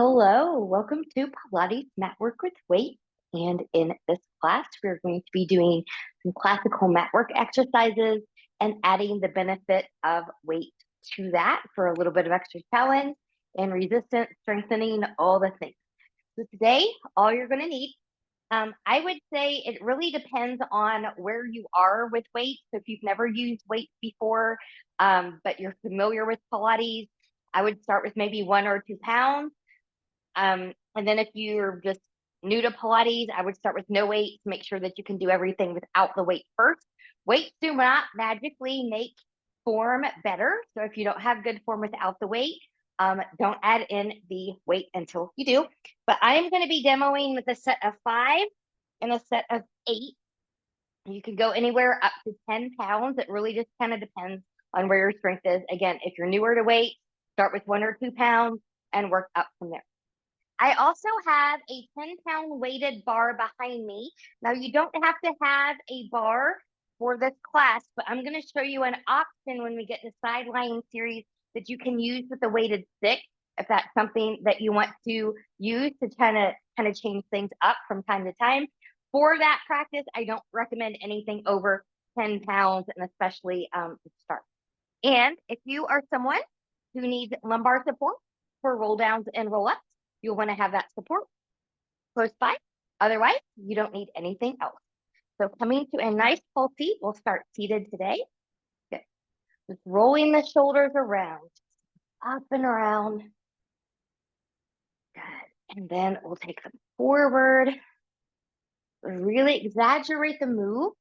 Hello, welcome to Pilates Matwork with weight. And in this class, we're going to be doing some classical matwork exercises and adding the benefit of weight to that for a little bit of extra challenge and resistance, strengthening, all the things. So today, all you're going to need, I would say it really depends on where you are with weight. So if you've never used weights before, but you're familiar with Pilates, I would start with maybe 1 or 2 pounds. And then if you're just new to Pilates, I would start with no weights, make sure that you can do everything without the weight first. Weights do not magically make form better. So if you don't have good form without the weight, don't add in the weight until you do. But I am going to be demoing with a set of 5 and a set of 8. You can go anywhere up to 10 pounds. It really just kind of depends on where your strength is. Again, if you're newer to weight, start with 1 or 2 pounds and work up from there. I also have a 10-pound weighted bar behind me. Now, you don't have to have a bar for this class, but I'm going to show you an option when we get to sideline series that you can use with a weighted stick if that's something that you want to use to kind of change things up from time to time. For that practice, I don't recommend anything over 10 pounds, and especially to start. And if you are someone who needs lumbar support for roll downs and roll ups, you'll want to have that support close by. Otherwise, you don't need anything else. So coming to a nice full seat, we'll start seated today. Good. Just rolling the shoulders around, up and around. Good. And then we'll take them forward. Really exaggerate the move.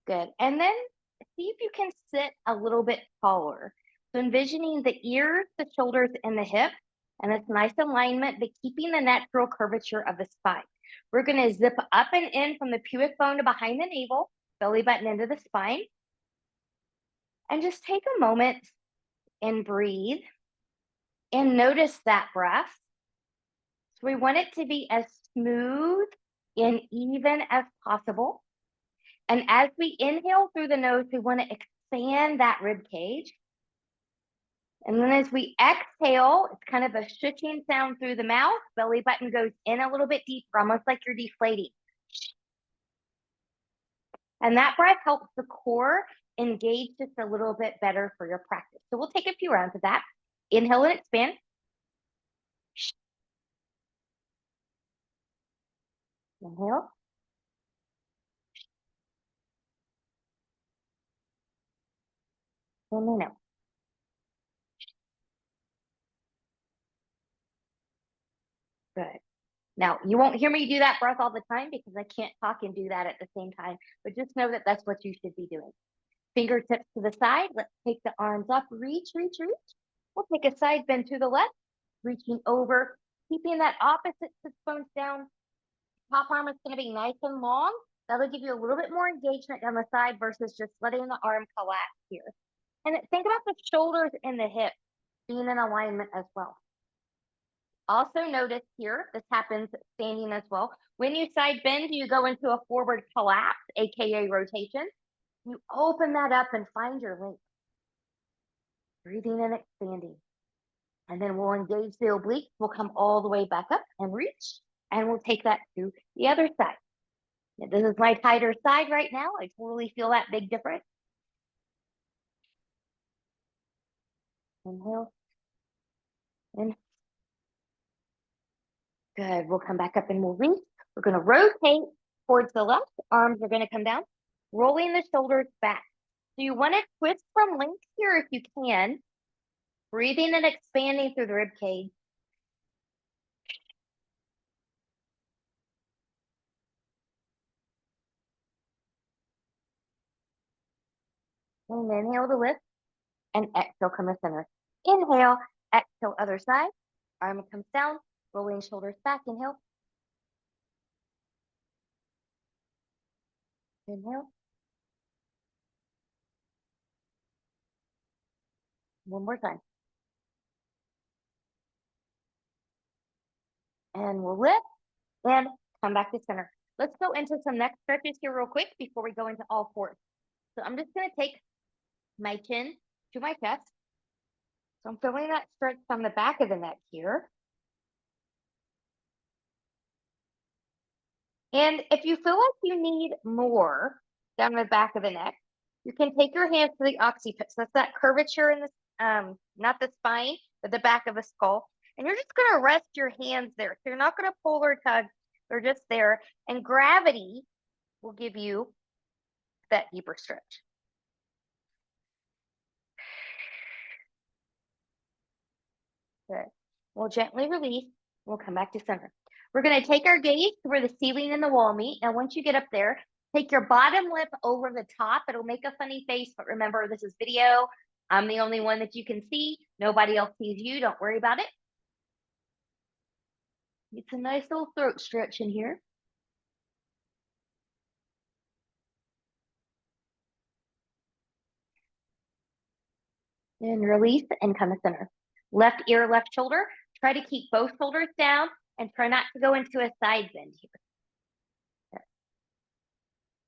Good. And then see if you can sit a little bit taller. So envisioning the ears, the shoulders, and the hips, and it's nice alignment, but keeping the natural curvature of the spine. We're going to zip up and in from the pubic bone to behind the navel, belly button into the spine. And just take a moment and breathe and notice that breath. So we want it to be as smooth and even as possible. And as we inhale through the nose, we want to expand that rib cage. And then as we exhale, it's kind of a shushing sound through the mouth. Belly button goes in a little bit deeper, almost like you're deflating. And that breath helps the core engage just a little bit better for your practice. So we'll take a few rounds of that. Inhale and expand. Inhale. And then out. Good. Now, you won't hear me do that breath all the time because I can't talk and do that at the same time, but just know that that's what you should be doing. Fingertips to the side. Let's take the arms up. Reach, reach, reach. We'll take a side bend to the left, reaching over, keeping that opposite sits bones down. Top arm is going to be nice and long. That'll give you a little bit more engagement down the side versus just letting the arm collapse here. And think about the shoulders and the hips being in alignment as well. Also notice here, this happens standing as well. When you side bend, you go into a forward collapse, AKA rotation. You open that up and find your length. Breathing and expanding. And then we'll engage the obliques. We'll come all the way back up and reach. And we'll take that to the other side. Now, this is my tighter side right now. I totally feel that big difference. Inhale. In. Good. We'll come back up and we'll reach. We're going to rotate towards the left. Arms are going to come down. Rolling the shoulders back. So you want to twist from length here if you can. Breathing and expanding through the rib cage. And inhale to lift. And exhale, come to center. Inhale, exhale, other side. Arm comes down. Rolling shoulders back. Inhale. Inhale. One more time. And we'll lift and come back to center. Let's go into some neck stretches here real quick before we go into all fours. So I'm just going to take my chin to my chest. So I'm feeling that stretch from the back of the neck here. And if you feel like you need more down the back of the neck, you can take your hands to the occiput. So that's that curvature in the, not the spine, but the back of the skull. And you're just going to rest your hands there. So you're not going to pull or tug. They're just there. And gravity will give you that deeper stretch. Good. We'll gently release. We'll come back to center. We're going to take our gaze to where the ceiling and the wall meet. Now, once you get up there, take your bottom lip over the top. It'll make a funny face, but remember, this is video. I'm the only one that you can see. Nobody else sees you. Don't worry about it. It's a nice little throat stretch in here. And release and come to center. Left ear, left shoulder. Try to keep both shoulders down and try not to go into a side bend here.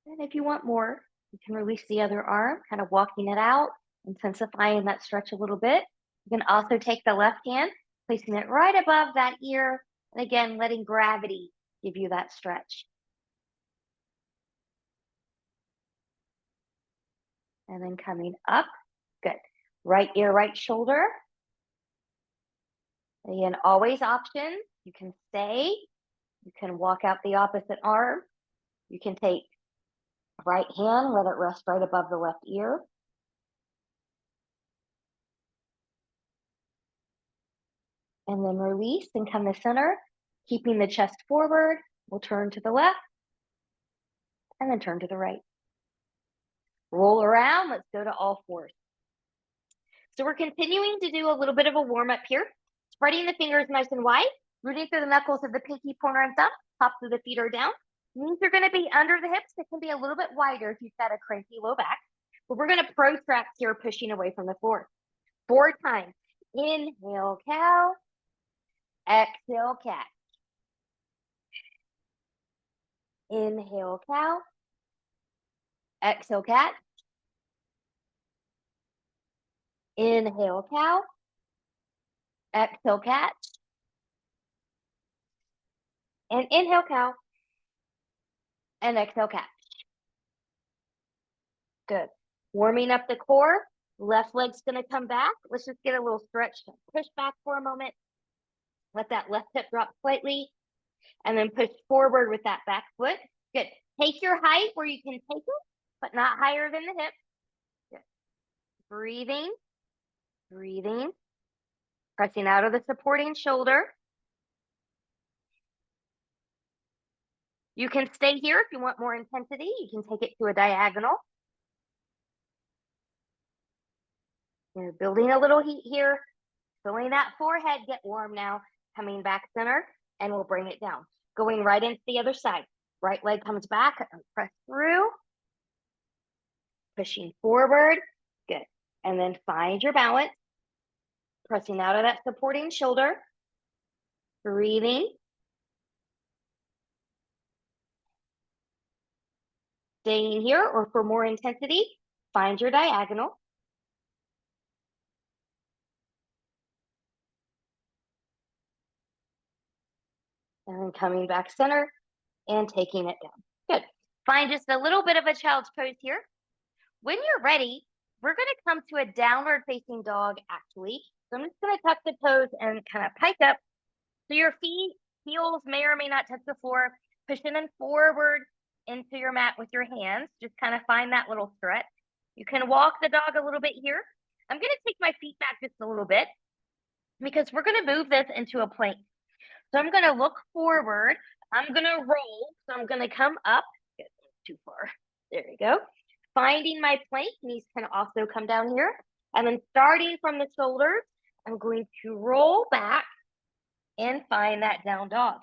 And if you want more, you can release the other arm, kind of walking it out, intensifying that stretch a little bit. You can also take the left hand, placing it right above that ear, and again, letting gravity give you that stretch. And then coming up, good. Right ear, right shoulder. Again, always options. You can stay. You can walk out the opposite arm. You can take right hand, let it rest right above the left ear. And then release and come to center, keeping the chest forward. We'll turn to the left and then turn to the right. Roll around. Let's go to all fours. So we're continuing to do a little bit of a warm up here. Spreading the fingers nice and wide, rooting through the knuckles of the pinky, pointer, and thumb. Tops of the feet are down. Knees are going to be under the hips. They can be a little bit wider if you've got a cranky low back. But we're going to protract here, pushing away from the floor. 4 times. Inhale, cow. Exhale, cat. Inhale, cow. Exhale, cat. Inhale, cow. Exhale, cat. And inhale, cow. And exhale, cat. Good. Warming up the core. Left leg's going to come back. Let's just get a little stretch. Push back for a moment. Let that left hip drop slightly. And then push forward with that back foot. Good. Take your height where you can take it, but not higher than the hip. Good. Breathing. Breathing. Pressing out of the supporting shoulder. You can stay here if you want more intensity. You can take it to a diagonal. You're building a little heat here. Feeling that forehead get warm now. Coming back center, and we'll bring it down. Going right into the other side. Right leg comes back and press through. Pushing forward. Good. And then find your balance. Pressing out of that supporting shoulder. Breathing. Staying here, or for more intensity, find your diagonal. And then coming back center and taking it down. Good. Find just a little bit of a child's pose here. When you're ready, we're going to come to a downward facing dog, actually. So I'm just going to tuck the toes and kind of pike up. So your feet, heels may or may not touch the floor. Pushing them forward into your mat with your hands. Just kind of find that little stretch. You can walk the dog a little bit here. I'm going to take my feet back just a little bit because we're going to move this into a plank. So I'm going to look forward. I'm going to roll. So I'm going to come up. Get too far. There you go. Finding my plank. Knees can also come down here. And then starting from the shoulders, I'm going to roll back and find that down dog.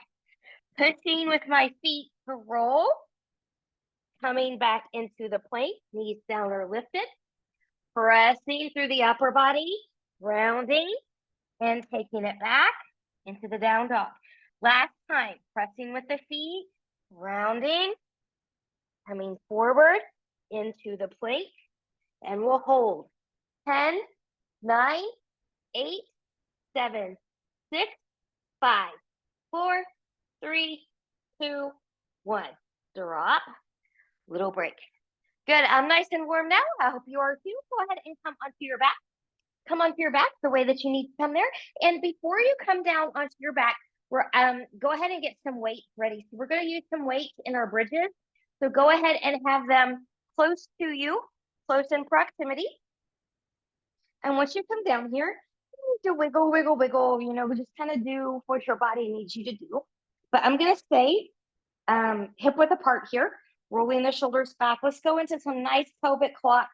Pushing with my feet to roll. Coming back into the plank. Knees down or lifted. Pressing through the upper body. Rounding and taking it back into the down dog. Last time, pressing with the feet, rounding, coming forward into the plank, and we'll hold 10, 9, 8, 7, 6, 5, 4, 3, 2, 1. Drop. Little break. Good. I'm nice and warm now. I hope you are too. Go ahead and come onto your back. Come onto your back the way that you need to come there. And before you come down onto your back, we're go ahead and get some weights ready. So we're going to use some weights in our bridges. So go ahead and have them close to you, close in proximity. And once you come down here, you need to wiggle, wiggle, wiggle, just kind of do what your body needs you to do. But I'm going to stay hip width apart here, rolling the shoulders back. Let's go into some nice pelvic clock,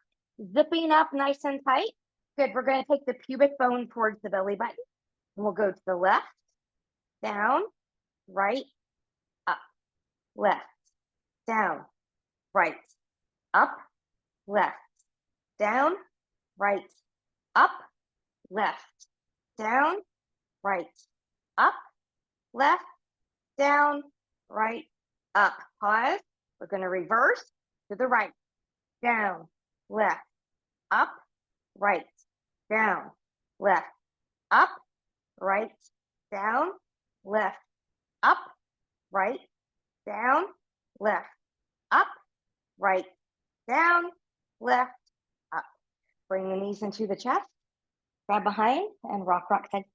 zipping up nice and tight. Good. We're going to take the pubic bone towards the belly button. And we'll go to the left, down, right, up, left, down, right, up, left, down, right, up, left, down, right, up, left, down, right, up. Pause. We're going to reverse to the right, down, left, up, right, down, left, up, right, down, left, up, right, down, left, up, right, down, left, up. Bring the knees into the chest, grab behind, and rock, rock, side.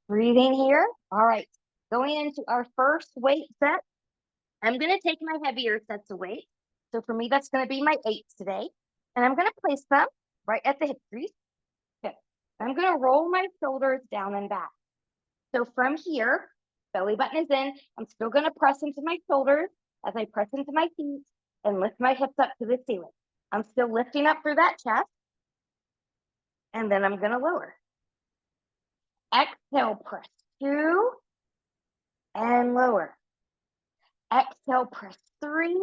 Breathing here. All right, going into our first weight set. I'm going to take my heavier sets of weight. So for me, that's going to be my 8s today. And I'm going to place them right at the hip crease. Good. I'm going to roll my shoulders down and back. So from here, belly button is in. I'm still going to press into my shoulders as I press into my feet and lift my hips up to the ceiling. I'm still lifting up through that chest. And then I'm going to lower. Exhale, press 2 and lower. Exhale, press 3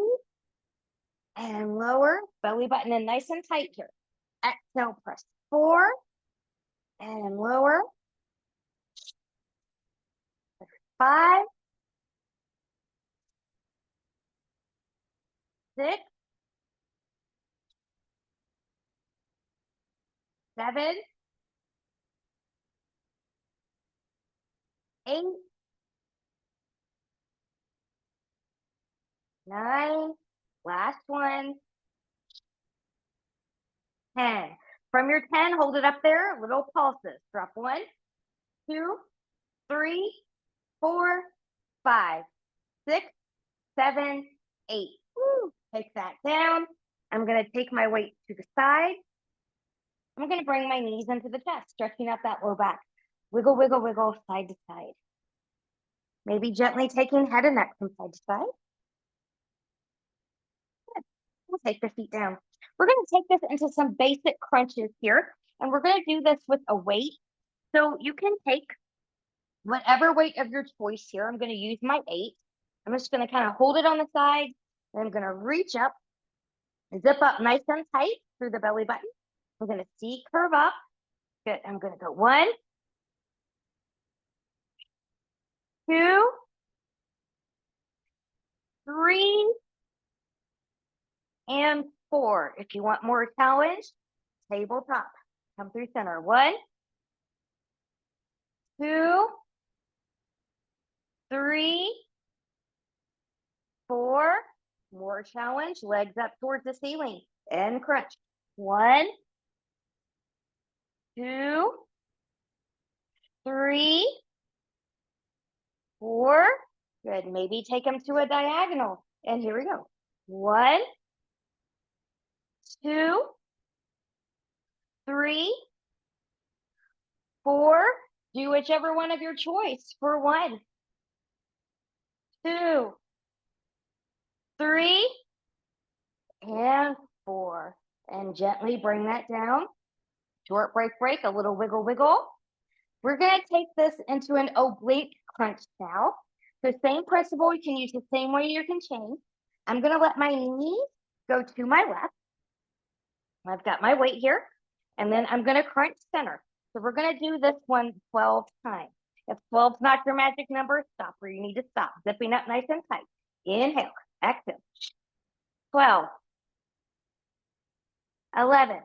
and lower. Belly button in nice and tight here. Exhale, press 4 and lower. 5, 6, 7, 8, 9, last one, 10. From your 10, hold it up there, little pulses. Drop 1, 2, 3, 4, 5, 6, 7, 8. Woo. Take that down. I'm going to take my weight to the side. I'm going to bring my knees into the chest, stretching out that low back. Wiggle, wiggle, wiggle, side to side. Maybe gently taking head and neck from side to side. Good. We'll take the feet down. We're going to take this into some basic crunches here, and we're going to do this with a weight. So you can take whatever weight of your choice here. I'm going to use my 8. I'm just going to kind of hold it on the side, and I'm going to reach up, zip up nice and tight through the belly button. We're going to see curve up. Good. I'm going to go 1, 2, 3, and 4. If you want more challenge, tabletop. Come through center. 1, 2, 3, 4. More challenge. Legs up towards the ceiling and crunch. 1, 2, 3, 4. Good. Maybe take them to a diagonal. And here we go. 1, 2, 3, 4. Do whichever one of your choice for 1, 2, 3, and 4. And gently bring that down. Short break, break, a little wiggle, wiggle. We're going to take this into an oblique crunch now. So same principle, you can use the same way you can change. I'm going to let my knees go to my left. I've got my weight here. And then I'm going to crunch center. So we're going to do this one 12 times. If 12 is not your magic number, stop where you need to stop. Zipping up nice and tight. Inhale, exhale. 12, 11,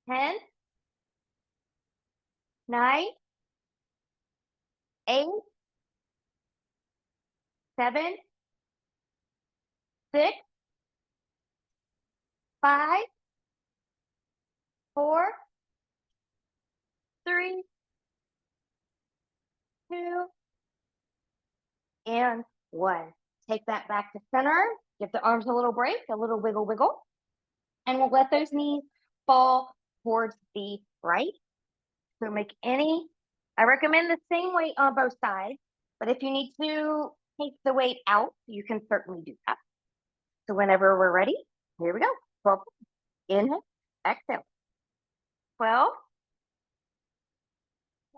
10, 9, 8, 7, 6, 5, 4, 3, 2, and 1. Take that back to center. Give the arms a little break, a little wiggle, wiggle. And we'll let those knees fall towards the right. So make I recommend the same weight on both sides, but if you need to take the weight out, you can certainly do that. So whenever we're ready, here we go. 12, inhale, exhale. 12,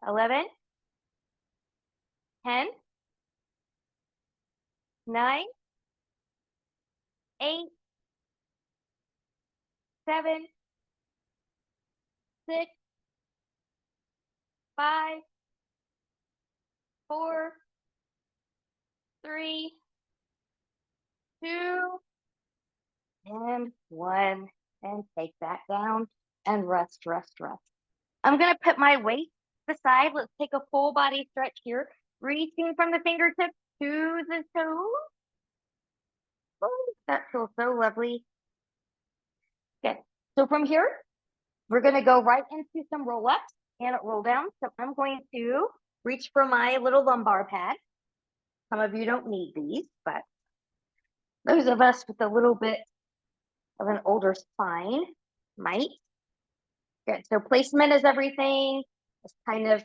11, 10, 9, 8, 7, 6, 5, 4, 3, 2, and 1. And take that down and rest, rest, rest. I'm going to put my weight aside. Let's take a full body stretch here. Reaching from the fingertips to the toes. Oh, that feels so lovely. Good. So from here, we're going to go right into some roll-ups and roll down. So I'm going to reach for my little lumbar pad. Some of you don't need these, but those of us with a little bit of an older spine might. Good. So placement is everything. Just kind of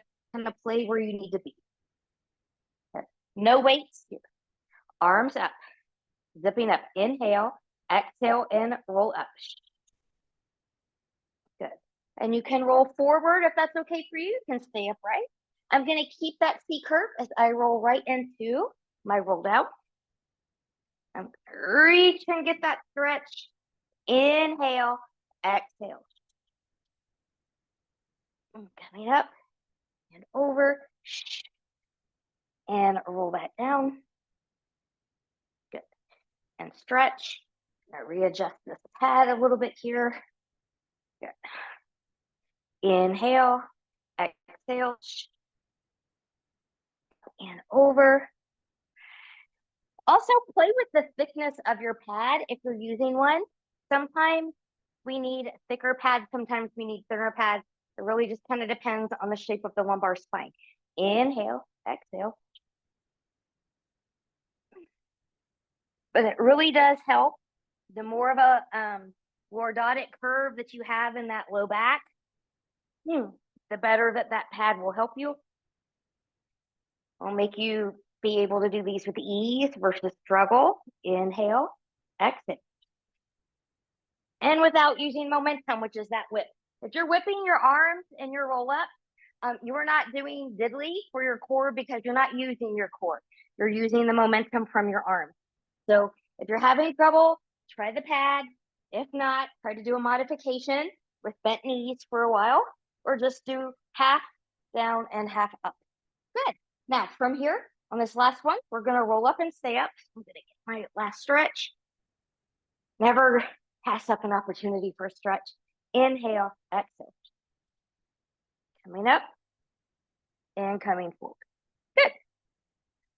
play where you need to be. Good. No weights here. Arms up. Zipping up. Inhale, exhale, and roll up. Good. And you can roll forward if that's okay for you. You can stay upright. I'm going to keep that C curve as I roll right into my rolled out. I'm going to reach and get that stretch. Inhale, exhale. I'm coming up and over. And roll that down. Good. And stretch. I'm going to readjust this pad a little bit here. Good. Inhale, exhale, and over. Also, play with the thickness of your pad if you're using one. Sometimes we need thicker pads, sometimes we need thinner pads. It really just kind of depends on the shape of the lumbar spine. Inhale, exhale. But it really does help. The more of a lordotic curve that you have in that low back, the better that pad will help you. It'll make you be able to do these with ease versus struggle. Inhale, exhale. And without using momentum, which is that whip. If you're whipping your arms in your roll up, you are not doing diddly for your core because you're not using your core. You're using the momentum from your arms. So if you're having trouble, try the pad. If not, try to do a modification with bent knees for a while, or just do half down and half up. Good. Now from here, on this last one, we're going to roll up and stay up. I'm going to get my last stretch. Never pass up an opportunity for a stretch. Inhale, exhale. Coming up and coming forward. Good.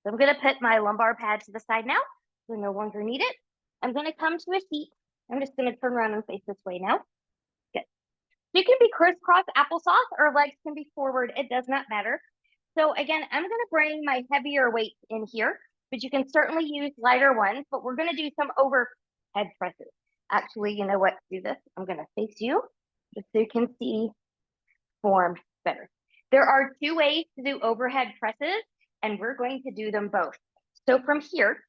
So I'm going to put my lumbar pad to the side now. So no longer need it. I'm going to come to a seat. I'm just going to turn around and face this way now. Good. You can be crisscross applesauce or legs can be forward. It does not matter. So again, I'm going to bring my heavier weights in here, but you can certainly use lighter ones, but we're going to do some overhead presses. Actually, you know what? Do this. I'm going to face you just so you can see form better. There are 2 ways to do overhead presses, and we're going to do them both. So from here,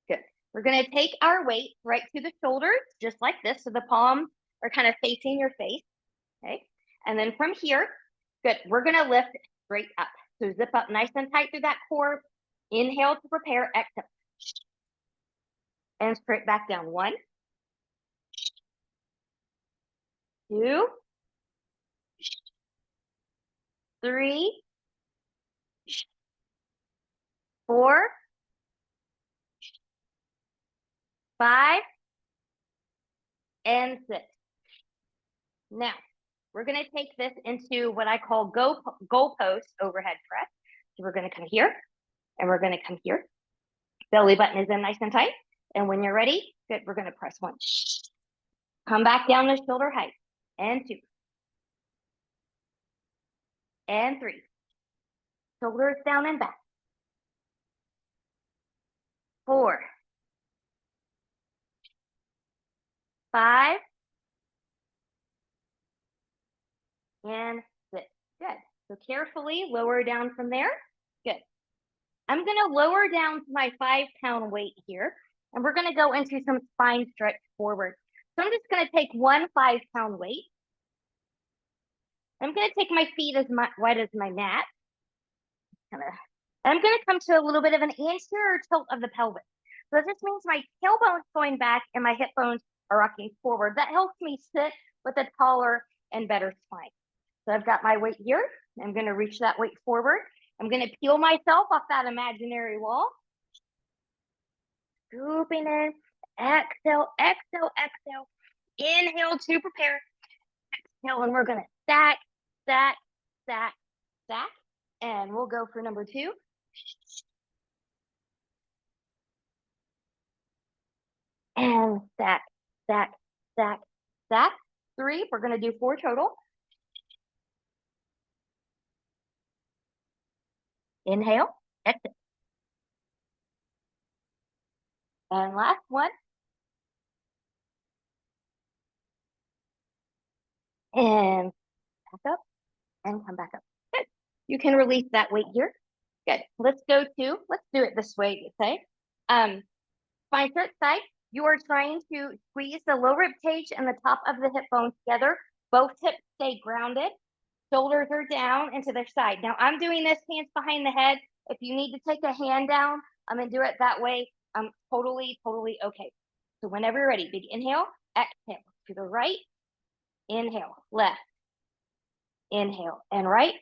good. We're going to take our weight right to the shoulders, just like this. So the palms are kind of facing your face. Okay. And then from here, good. We're going to lift straight up. So zip up nice and tight through that core. Inhale to prepare. Exhale. And straight back down. 1, 2, 3, 4, 5, and 6. Now, we're going to take this into what I call goalpost overhead press. So we're going to come here and we're going to come here. Belly button is in nice and tight. And when you're ready, good, we're going to press 1. Come back down to shoulder height. And 2. And 3. Shoulders down and back. 4. 5. And 6. Good. So carefully lower down from there. Good. I'm going to lower down to my 5-pound weight here, and we're going to go into some spine stretch forward. So I'm just going to take one 5-pound weight. I'm going to take my feet as wide as my mat. And I'm going to come to a little bit of an anterior tilt of the pelvis. So this means my tailbone's going back and my hip bones are rocking forward. That helps me sit with a taller and better spine. So I've got my weight here. I'm going to reach that weight forward. I'm going to peel myself off that imaginary wall. Scooping in. Exhale, exhale, exhale. Inhale to prepare. Exhale, and we're going to stack, stack, stack, stack. And we'll go for number 2. And stack, stack, stack, stack. 3. We're going to do 4 total. Inhale, exhale. And last one. And back up and come back up. Good. You can release that weight here. Good. Let's do it this way, you say. Spine stretch side. You are trying to squeeze the low rib cage and the top of the hip bone together. Both hips stay grounded. Shoulders are down and to their side. Now I'm doing this hands behind the head. If you need to take a hand down, I'm going to do it that way. I'm totally okay. So whenever you're ready, big inhale, exhale to the right, inhale, left, inhale, and right,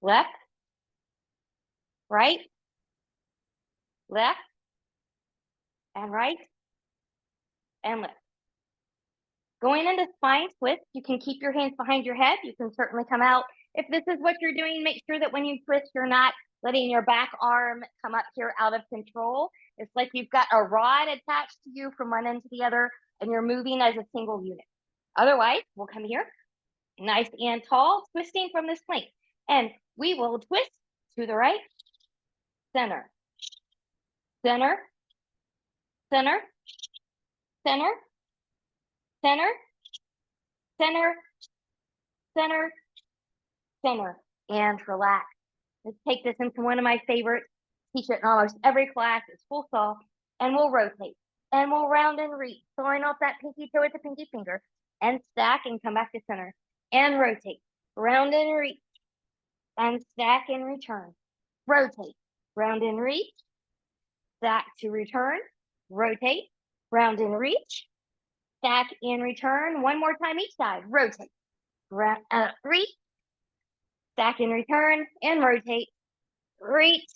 left, right, left, and right, and left. Going into spine twist, you can keep your hands behind your head. You can certainly come out. If this is what you're doing, make sure that when you twist, you're not letting your back arm come up here out of control. It's like you've got a rod attached to you from one end to the other, and you're moving as a single unit. Otherwise, we'll come here, nice and tall, twisting from this plank. And we will twist to the right, center, center, center, center, center, center, center, center, and relax. Let's take this into one of my favorites. Teach it in almost every class. It's full saw. And we'll rotate. And we'll round and reach. Throwing off that pinky toe with the pinky finger. And stack and come back to center. And rotate. Round and reach. And stack and return. Rotate. Round and reach. Stack to return. Rotate. Round and reach. Stack and return. One more time each side. Rotate. Reach. Stack and return. And rotate. Reach.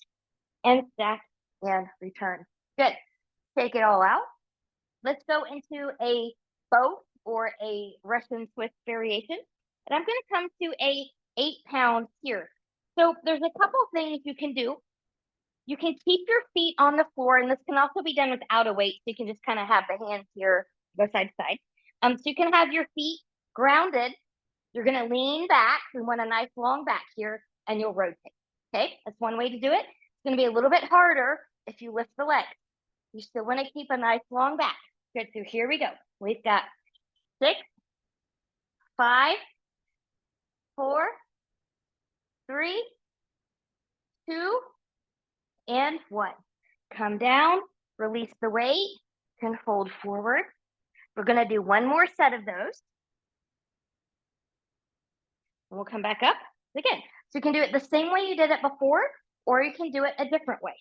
And stack and return. Good. Take it all out. Let's go into a boat or a Russian twist variation. And I'm going to come to a 8-pound here. So there's a couple things you can do. You can keep your feet on the floor, and this can also be done without a weight. So you can just kind of have the hands here, go side to side. So you can have your feet grounded. You're going to lean back. We want a nice long back here, and you'll rotate. Okay, that's one way to do it. It's going to be a little bit harder if you lift the leg. You still want to keep a nice long back. Good, so here we go. We've got 6, 5, 4, 3, 2, and 1. Come down, release the weight, and fold forward. We're going to do one more set of those. And we'll come back up again. So you can do it the same way you did it before, or you can do it a different way.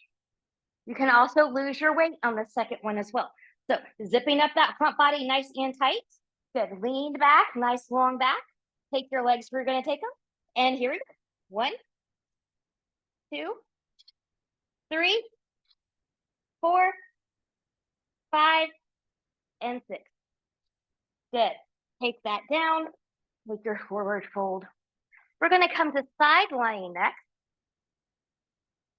You can also lose your weight on the second one as well. So zipping up that front body nice and tight. Good. Leaned back, nice long back. Take your legs where you're going to take them. And here we go. 1, 2, 3, 4, 5, and 6. Good. Take that down, make your forward fold. We're gonna come to side lying next.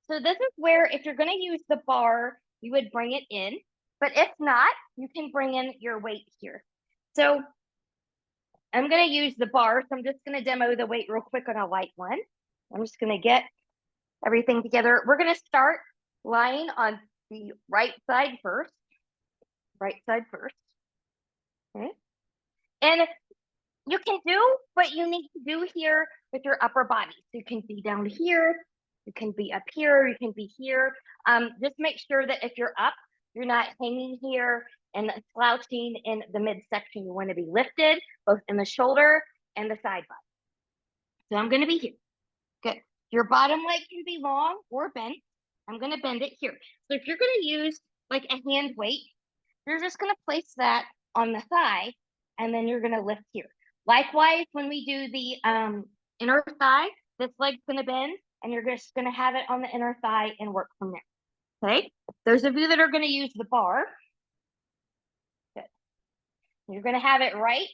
So this is where if you're gonna use the bar, you would bring it in, but if not, you can bring in your weight here. So I'm gonna use the bar, so I'm just gonna demo the weight real quick on a light one. I'm just gonna get everything together. We're gonna start lying on the right side first. Right side first. Okay. And you can do what you need to do here with your upper body. So you can be down here, you can be up here, you can be here. Just make sure that if you're up, you're not hanging here and slouching in the midsection. You want to be lifted both in the shoulder and the side body. So I'm going to be here. Good. Your bottom leg can be long or bent. I'm going to bend it here. So if you're going to use like a hand weight, you're just going to place that on the thigh and then you're going to lift here. Likewise, when we do the inner thigh, this leg's going to bend and you're just going to have it on the inner thigh and work from there. Okay. Those of you that are going to use the bar, good. You're going to have it right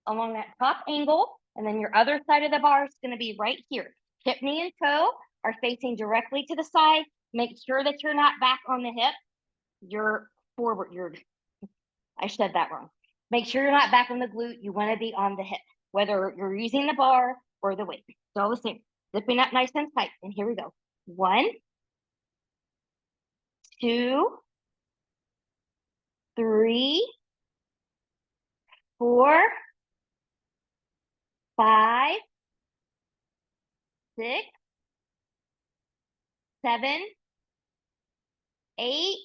along that top angle. And then your other side of the bar is going to be right here. Hip, knee, and toe are facing directly to the side. Make sure that you're not back on the hip. You're forward. I said that wrong. Make sure you're not back on the glute. You want to be on the hip, whether you're using the bar or the weight. It's all the same. Zipping up nice and tight. And here we go. 1, 2, 3, 4, 5, 6, 7, 8.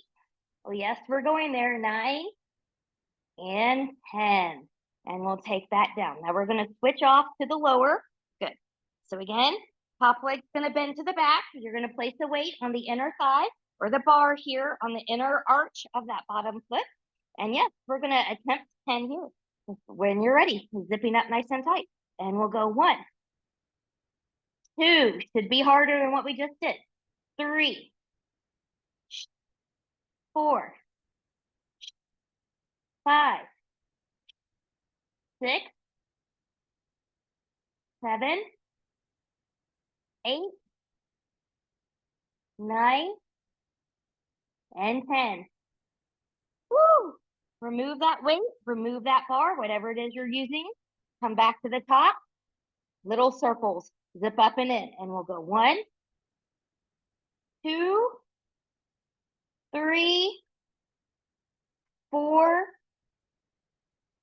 Oh, yes, we're going there. 9 and 10. And we'll take that down. Now we're going to switch off to the lower. Good. So again, top leg's going to bend to the back. You're going to place the weight on the inner thigh or the bar here on the inner arch of that bottom foot. And yes, we're going to attempt 10 here. When you're ready, zipping up nice and tight. And we'll go 1, 2, should be harder than what we just did. 3, 4, 5, 6, 7, 8, 9, and 10. Woo! Remove that weight, remove that bar, whatever it is you're using. Come back to the top, little circles, zip up and in, and we'll go 1, 2, 3, 4,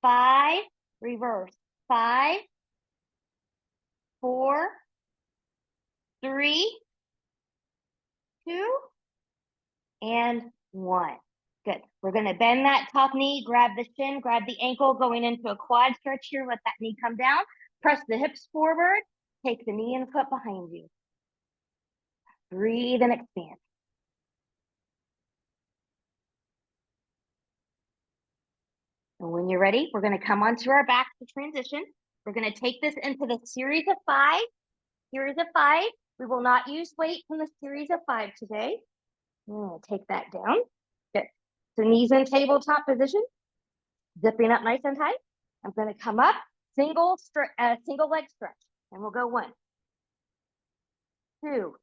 5, reverse, 5, 4, 3, 2, and 1. Good. We're going to bend that top knee, grab the shin, grab the ankle, going into a quad stretch here. Let that knee come down. Press the hips forward. Take the knee and foot behind you. Breathe and expand. And when you're ready, we're going to come onto our back to transition. We're going to take this into the series of 5. Series of 5. We will not use weight from the series of 5 today. I'm going to take that down. Good. So knees in tabletop position. Zipping up nice and tight. I'm going to come up, single leg stretch. And we'll go 1, 2,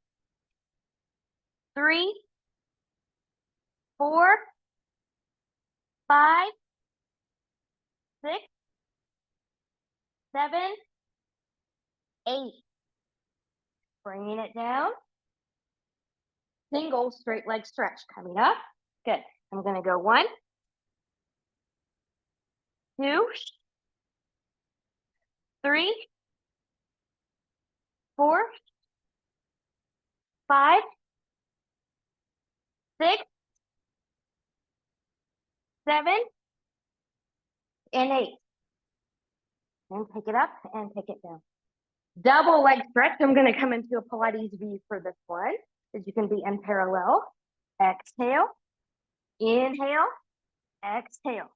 3, 4, 5, 6, 7, 8. Bringing it down. Single straight leg stretch coming up. Good. I'm going to go 1, 2, 3, 4, 5, 6, 7, and 8. And pick it up and pick it down. Double leg stretch. I'm going to come into a Pilates V for this one, as you can be in parallel. Exhale, inhale, exhale.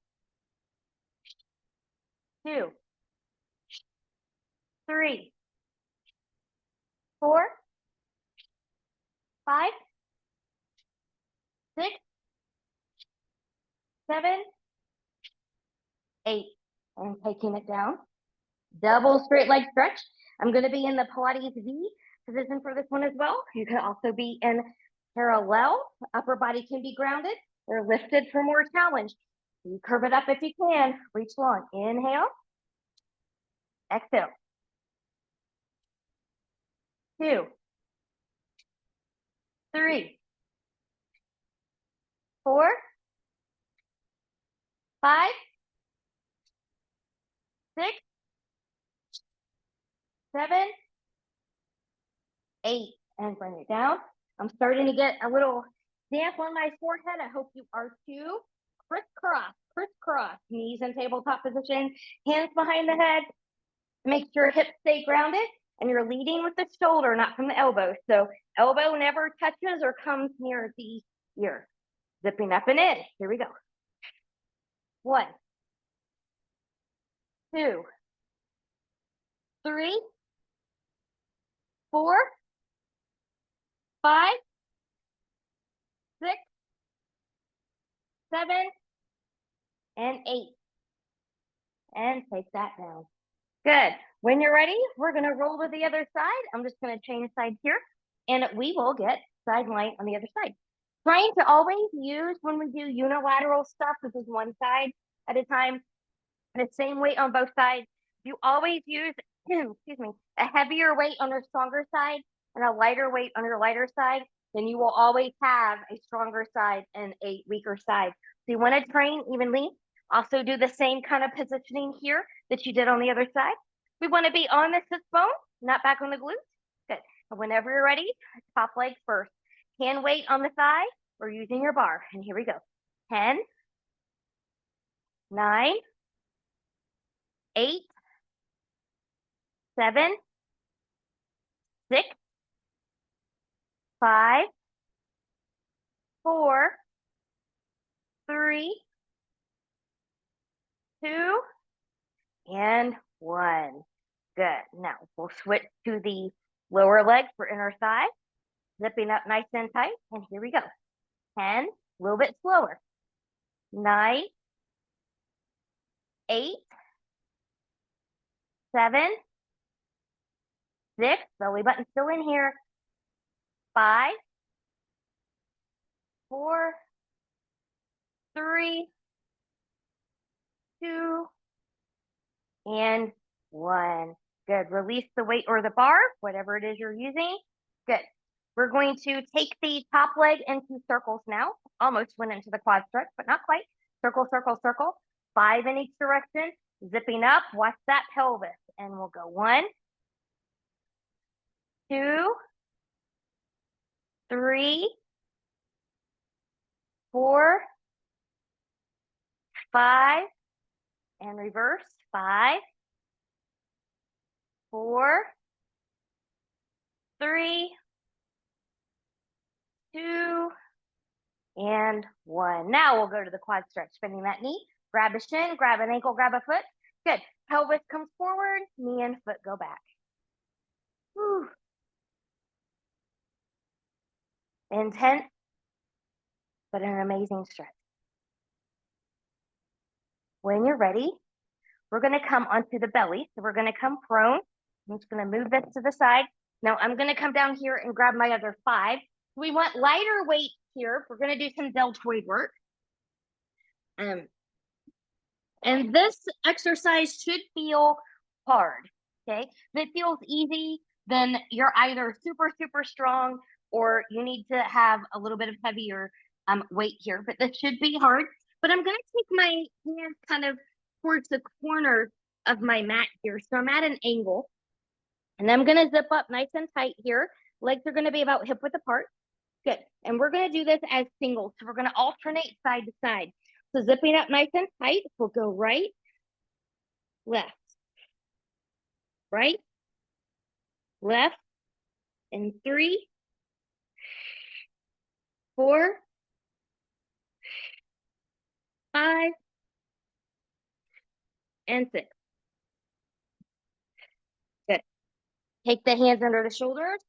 2, 3, 4, 5, 6, 7, 8. and taking it down. Double straight leg stretch. I'm going to be in the Pilates V position for this one as well. You can also be in parallel. Upper body can be grounded or lifted for more challenge. You curve it up if you can. Reach long. Inhale. Exhale. 2, 3, 4, 5, 6, 7, 8, and bring it down. I'm starting to get a little damp on my forehead. I hope you are too. Crisscross, crisscross, knees in tabletop position, hands behind the head. Make sure hips stay grounded, and you're leading with the shoulder, not from the elbow. So elbow never touches or comes near the ear. Zipping up and in. Here we go. 1, 2, 3, 4, 5, 6, 7, and 8. And take that down. Good. When you're ready, we're going to roll to the other side. I'm just going to change sides here, and we will get side light on the other side. Trying to always use, when we do unilateral stuff, this is one side at a time, the same weight on both sides. You always use, excuse me, a heavier weight on your stronger side and a lighter weight on your lighter side, then you will always have a stronger side and a weaker side. So you want to train evenly. Also do the same kind of positioning here that you did on the other side. We want to be on the sit bone, not back on the glutes. Good. And whenever you're ready, top leg first. Hand weight on the thigh or using your bar. And here we go. 10, 9, 8, 7, 6, 5, 4, 3, 2, and 1. Good. Now we'll switch to the lower leg for inner thigh. Zipping up nice and tight. And here we go. 10, a little bit slower. 9, 8, 7, 6, belly button still in here. 5, 4, 3, 2, and 1. Good. Release the weight or the bar, whatever it is you're using. Good. We're going to take the top leg into circles now. Almost went into the quad stretch, but not quite. Circle, circle, circle. 5 in each direction. Zipping up. Watch that pelvis. And we'll go 1, 2, 3, 4, 5, and reverse. 5, 4, 3, 2, and 1. Now we'll go to the quad stretch, bending that knee. Grab a shin, grab an ankle, grab a foot. Good. Pelvis comes forward, knee and foot go back. Whew. Intense, but an amazing stretch. When you're ready, we're going to come onto the belly. So we're going to come prone. I'm just going to move this to the side. Now I'm going to come down here and grab my other 5. We want lighter weight here. We're going to do some deltoid work. And this exercise should feel hard, okay? If it feels easy, then you're either super, super strong or you need to have a little bit of heavier weight here, but this should be hard. But I'm gonna take my hands kind of towards the corner of my mat here. So I'm at an angle and I'm gonna zip up nice and tight here. Legs are gonna be about hip width apart. Good, and we're gonna do this as singles. So we're gonna alternate side to side. So zipping up nice and tight, we'll go right, left, right, left, and 3, 4, 5, and 6. Good. Take the hands under the shoulders,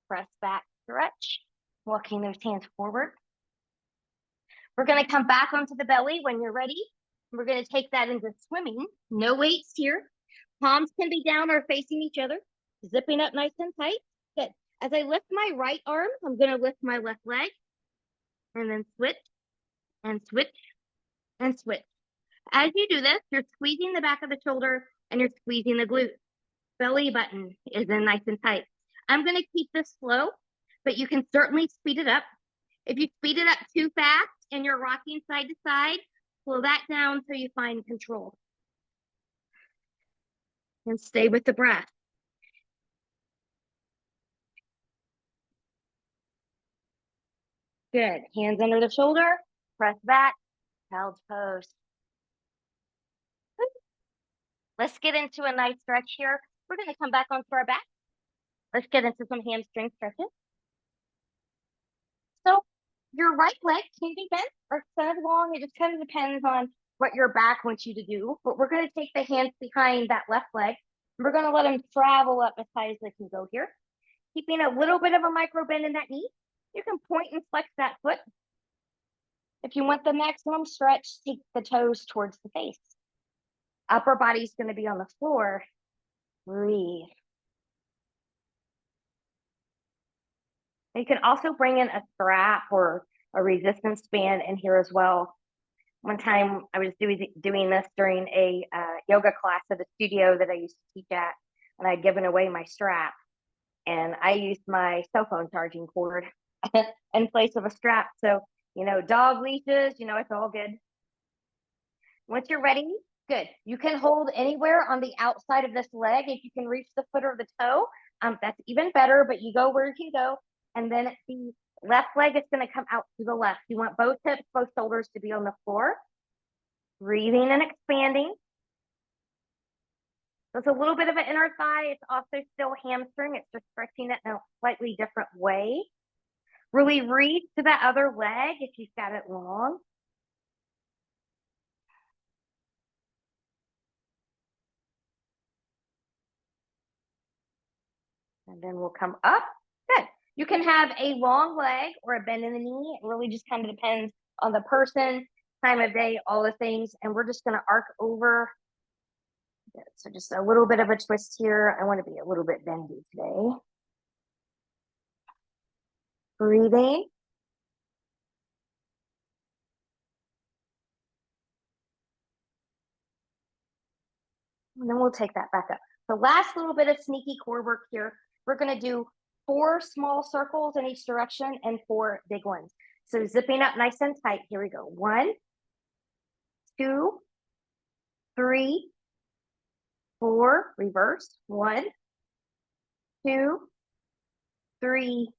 press back, stretch, walking those hands forward. We're gonna come back onto the belly when you're ready. We're going to take that into swimming. No weights here. Palms can be down or facing each other, zipping up nice and tight. Good. As I lift my right arm, I'm going to lift my left leg and then switch and switch and switch. As you do this, you're squeezing the back of the shoulder and you're squeezing the glute. Belly button is in nice and tight. I'm going to keep this slow, but you can certainly speed it up. If you speed it up too fast and you're rocking side to side, slow that down so you find control. And stay with the breath. Good. Hands under the shoulder, press back, child's pose. Let's get into a nice stretch here. We're going to come back onto our back. Let's get into some hamstring stretches. So your right leg can be bent or extended long. It just kind of depends on what your back wants you to do. But we're going to take the hands behind that left leg. And we're going to let them travel up as high as they can go here. Keeping a little bit of a micro bend in that knee. You can point and flex that foot. If you want the maximum stretch, take the toes towards the face. Upper body's going to be on the floor. Breathe. You can also bring in a strap or a resistance band in here as well. One time I was doing this during a yoga class at a studio that I used to teach at, and I'd given away my strap. And I used my cell phone charging cord in place of a strap. So, dog leashes, it's all good. Once you're ready, good. You can hold anywhere on the outside of this leg. If you can reach the foot or the toe, that's even better, but you go where you can go. And then the left leg is going to come out to the left. You want both hips, both shoulders to be on the floor. Breathing and expanding. So it's a little bit of an inner thigh. It's also still hamstring. It's just stretching it in a slightly different way. Really reach to that other leg if you've got it long. And then we'll come up. Good. You can have a long leg or a bend in the knee. It really just kind of depends on the person, time of day, all the things. And we're just going to arc over. Good. So just a little bit of a twist here. I want to be a little bit bendy today. Breathing. And then we'll take that back up. So last little bit of sneaky core work here. We're going to do 4 small circles in each direction and 4 big ones. So zipping up nice and tight. Here we go. 1, 2, 3, 4. Reverse. 1, 2, 3,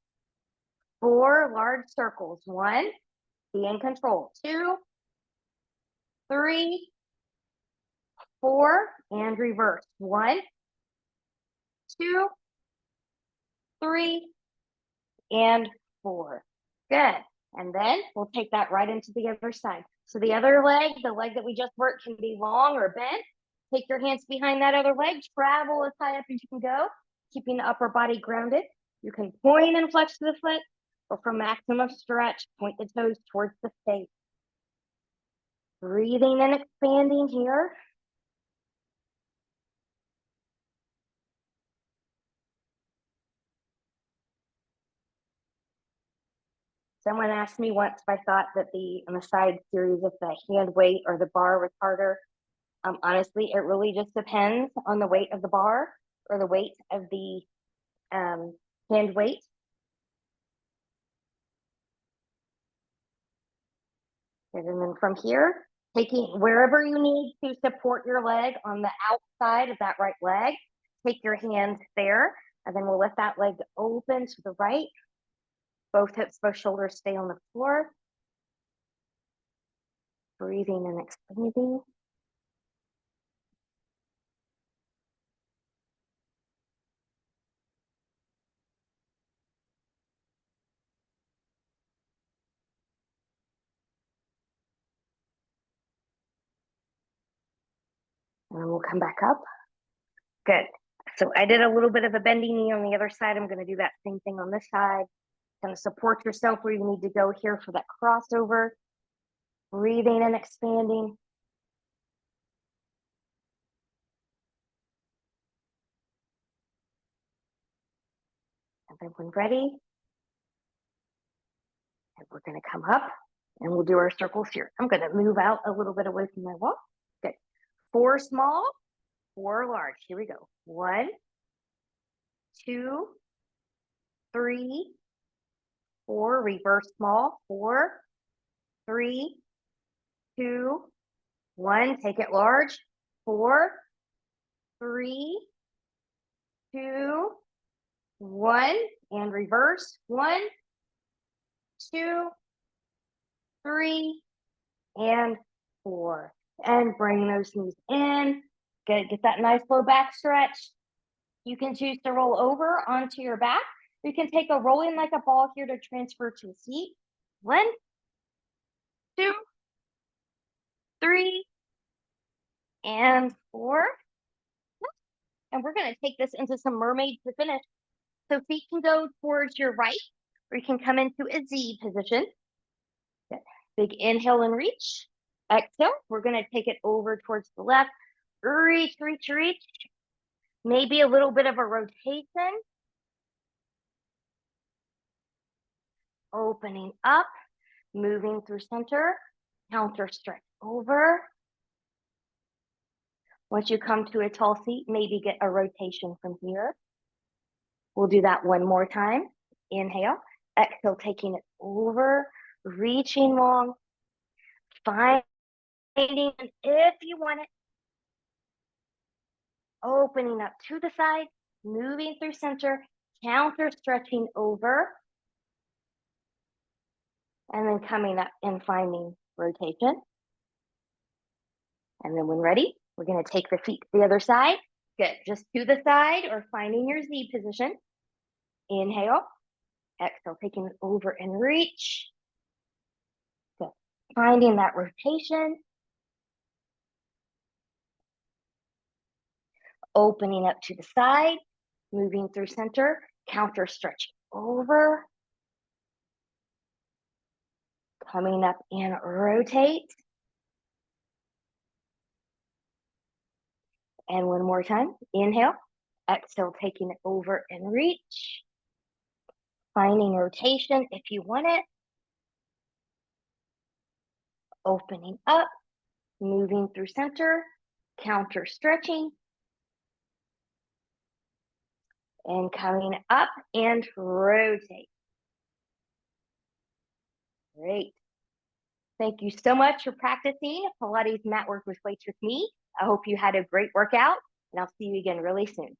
4. Large circles. 1. Be in control. 2, 3, 4. And reverse. 1, 2, 3, and 4. Good. And then we'll take that right into the other side. So the other leg, the leg that we just worked, can be long or bent. Take your hands behind that other leg. Travel as high up as you can go, keeping the upper body grounded. You can point and flex to the foot, or for maximum stretch, point the toes towards the face. Breathing and expanding here. Someone asked me once if I thought that on the side series, if the hand weight or the bar was harder. Honestly, it really just depends on the weight of the bar or the weight of the hand weight. And then from here, taking wherever you need to support your leg on the outside of that right leg, take your hands there, and then we'll lift that leg open to the right. Both hips, both shoulders stay on the floor. Breathing and expanding. And then we'll come back up. Good. So I did a little bit of a bendy knee on the other side. I'm going to do that same thing on this side. Kind of support yourself where you need to go here for that crossover. Breathing and expanding. And when ready, and we're going to come up and we'll do our circles here. I'm going to move out a little bit away from my wall. Good. 4 small, 4 large. Here we go. 1, 2, 3, 4. Reverse small. 4, 3, 2, 1. Take it large. 4, 3, 2, 1. And reverse. 1, 2, 3, and 4. And bring those knees in. Get that nice low back stretch. You can choose to roll over onto your back. You can take a rolling like a ball here to transfer to a seat. 1, 2, 3, and 4. And we're going to take this into some mermaid to finish. So feet can go towards your right, or you can come into a Z position. Good. Big inhale and reach. Exhale, we're going to take it over towards the left. Reach, reach, reach. Maybe a little bit of a rotation. Opening up, moving through center, counter stretch over. Once you come to a tall seat, maybe get a rotation from here. We'll do that one more time. Inhale, exhale, taking it over, reaching long, finding if you want it, opening up to the side, moving through center, counter stretching over, and then coming up and finding rotation. And then when ready, we're going to take the feet to the other side. Good. Just to the side or finding your Z position. Inhale. Exhale, taking it over and reach. Good. Finding that rotation. Opening up to the side. Moving through center. Counter stretch over. Coming up and rotate. And one more time. Inhale. Exhale, taking it over and reach. Finding rotation if you want it. Opening up, moving through center, counter stretching, and coming up and rotate. Great. Thank you so much for practicing Pilates Matwork with weights with me. I hope you had a great workout, and I'll see you again really soon.